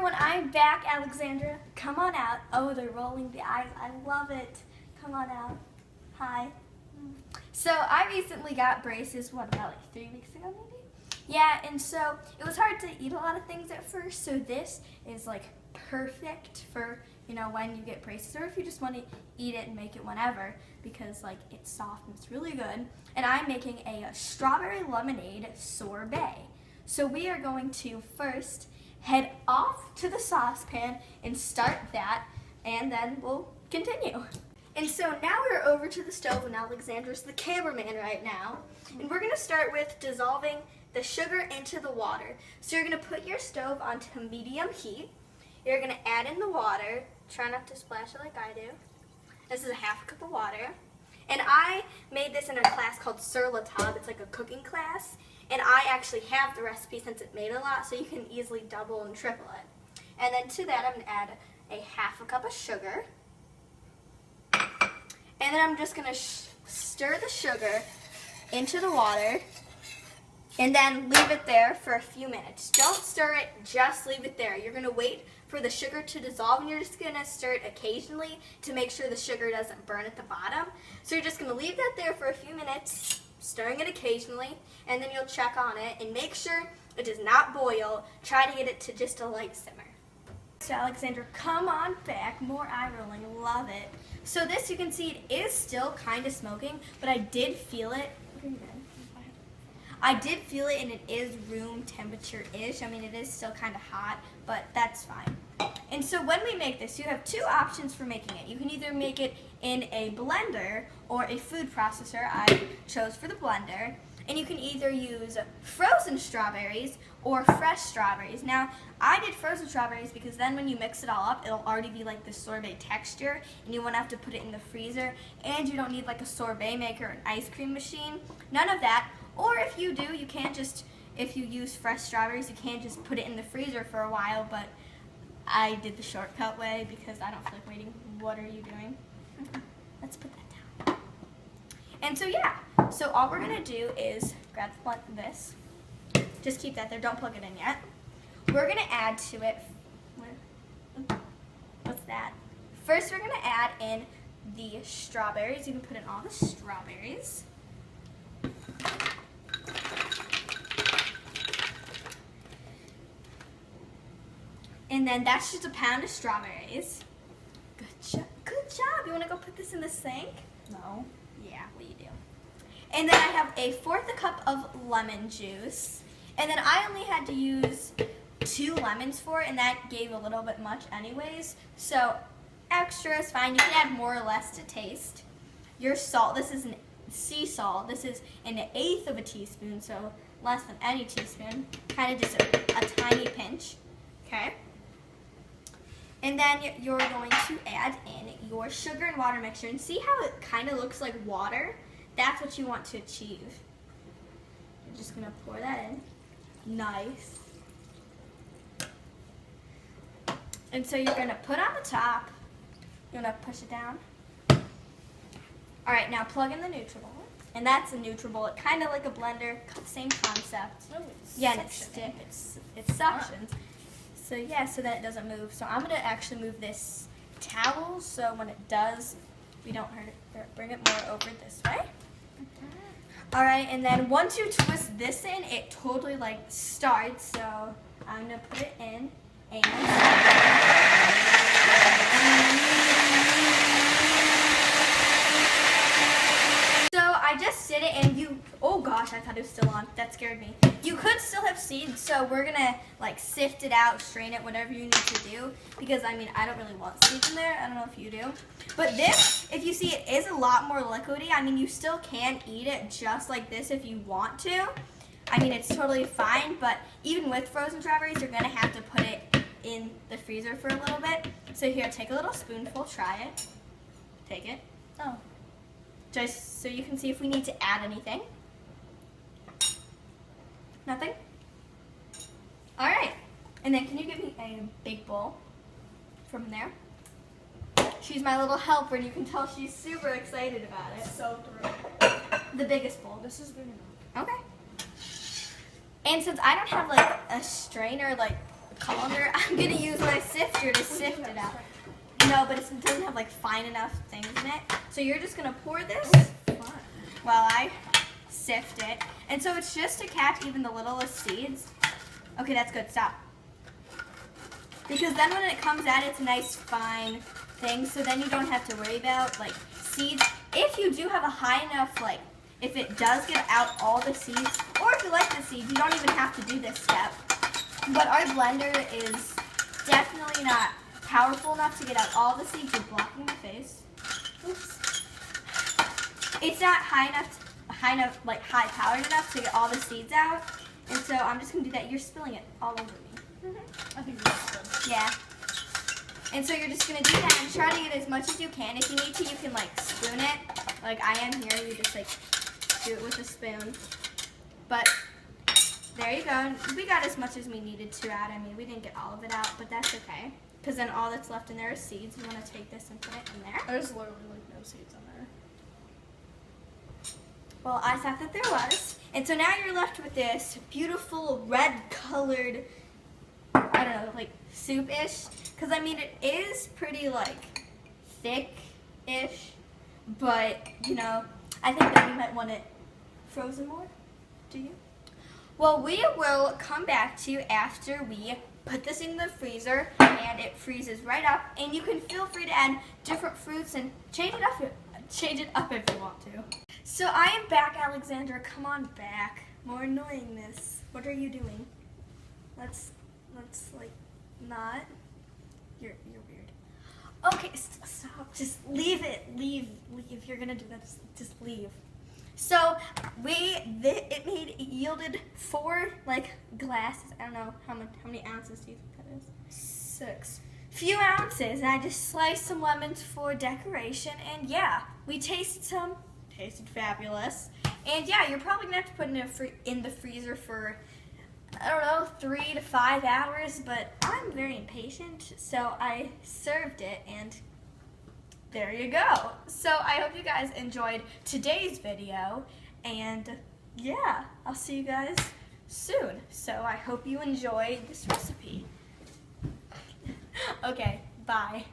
everyone, I'm back. Alexandra, come on out. Oh, they're rolling the eyes. I love it. Come on out. Hi. So I recently got braces, about like 3 weeks ago maybe? Yeah, and so it was hard to eat a lot of things at first, so this is like perfect for, when you get braces, or if you just want to eat it and make it whenever, because like it's soft and it's really good. And I'm making a strawberry lemonade sorbet. So we are going to first head off to the saucepan and start that, and then we'll continue. And so now we're over to the stove, and Alexandra's the cameraman right now. And we're gonna start with dissolving the sugar into the water. So you're gonna put your stove onto medium heat. You're gonna add in the water. Try not to splash it like I do. This is a half cup of water. And I made this in a class called Sorbet. It's like a cooking class. And I actually have the recipe since it made a lot, so you can easily double and triple it. And then to that, I'm going to add a half a cup of sugar. And then I'm just going to stir the sugar into the water and then leave it there for a few minutes. Don't stir it, just leave it there. You're going to wait for the sugar to dissolve, and you're just going to stir it occasionally to make sure the sugar doesn't burn at the bottom. So you're just going to leave that there for a few minutes, stirring it occasionally, and then you'll check on it and make sure it does not boil. Try to get it to just a light simmer. So Alexandra, come on back. More eye rolling. Love it. So this, you can see it is still kind of smoking, but I did feel it. And it is room temperature-ish. I mean, it is still kind of hot, but that's fine. And so when we make this, you have two options for making it. You can either make it in a blender or a food processor. I chose for the blender. And you can either use frozen strawberries or fresh strawberries. Now, I did frozen strawberries because then when you mix it all up, it'll already be like the sorbet texture, and you won't have to put it in the freezer, and you don't need like a sorbet maker or an ice cream machine. None of that. Or if you do, you can just, if you use fresh strawberries, you can just put it in the freezer for a while, but I did the shortcut way because I don't feel like waiting. What are you doing? Let's put that down. And so yeah, so all we're gonna do is grab this. Just keep that there, don't plug it in yet. We're gonna add to it, what's that? First we're gonna add in the strawberries. You can put in all the strawberries. And then that's just a pound of strawberries. Good job. Good job. You want to go put this in the sink? No. Yeah, what you do. And then I have a 1/4 cup of lemon juice. And then I only had to use 2 lemons for it, and that gave a little bit much anyways. So extra is fine. You can add more or less to taste. Your salt, this is sea salt. This is 1/8 of a teaspoon, so less than any teaspoon. Kind of just a tiny pinch. Okay. And then you're going to add in your sugar and water mixture. And see how it kind of looks like water? That's what you want to achieve. You're just going to pour that in. Nice. And so you're going to put on the top. You're going to push it down. All right, now plug in the NutriBullet. And that's a NutriBullet, kind of like a blender, same concept. Oh, yeah, and it's stiff. It suctions. So yeah, so that it doesn't move. So I'm going to actually move this towel so when it does, we don't hurt it. Bring it more over this way. All right, and then once you twist this in, it totally like starts. So I'm going to put it in and I just did it, and oh gosh, I thought it was still on. That scared me. You could still have seeds, so we're gonna like sift it out, strain it, whatever you need to do, because I mean, I don't really want seeds in there. I don't know if you do. But this, if you see, it is a lot more liquidy. I mean, you still can eat it just like this if you want to. I mean, it's totally fine, but even with frozen strawberries, you're gonna have to put it in the freezer for a little bit. So here, take a little spoonful, try it. Take it. Oh. Just so you can see if we need to add anything. Nothing? All right. And then can you give me a big bowl from there? She's my little helper, and you can tell she's super excited about it. So thrilled. The biggest bowl. This is good enough. Okay. And since I don't have like a strainer, like colander, I'm gonna use my sifter to sift it out. No, but it doesn't have like fine enough things in it. So you're just gonna pour this while I sift it. And so it's just to catch even the littlest seeds. Okay, that's good, stop. Because then when it comes out, it's a nice fine thing. So then you don't have to worry about like seeds. If you do have a high enough, like if it does get out all the seeds, or if you like the seeds, you don't even have to do this step. But our blender is definitely not powerful enough to get out all the seeds. You're blocking my face. Oops. It's not high powered enough to get all the seeds out. And so I'm just gonna do that. You're spilling it all over me. I think that's good. Yeah. And so you're just gonna do that and try to get as much as you can. If you need to, you can like spoon it, like I am here. You just like do it with a spoon. But there you go. We got as much as we needed to out. I mean, we didn't get all of it out, but that's okay. Because then all that's left in there is seeds. You want to take this and put it in there. There's literally like no seeds in there. Well, I thought that there was. And so now you're left with this beautiful red colored, I don't know, like soup-ish. Because I mean, it is pretty like thick-ish. But, you know, I think that you might want it frozen more. Do you? Well, we will come back to you after we put this in the freezer and it freezes right up. And you can feel free to add different fruits and change it up if you want to. So I am back, Alexandra. Come on back. More annoyingness. What are you doing? Let's like not. You're weird. Okay, stop. Just leave it. Leave. If you're gonna do that, just leave. So it yielded 4 like glasses. I don't know how many ounces do you think that is? 6. Few ounces, and I just sliced some lemons for decoration, and yeah, we tasted some. Tasted fabulous. And yeah, you're probably gonna have to put it in the freezer for, I don't know, 3 to 5 hours, but I'm very impatient, so I served it, and there you go. So I hope you guys enjoyed today's video, and yeah, I'll see you guys soon. So I hope you enjoyed this recipe. Okay, bye.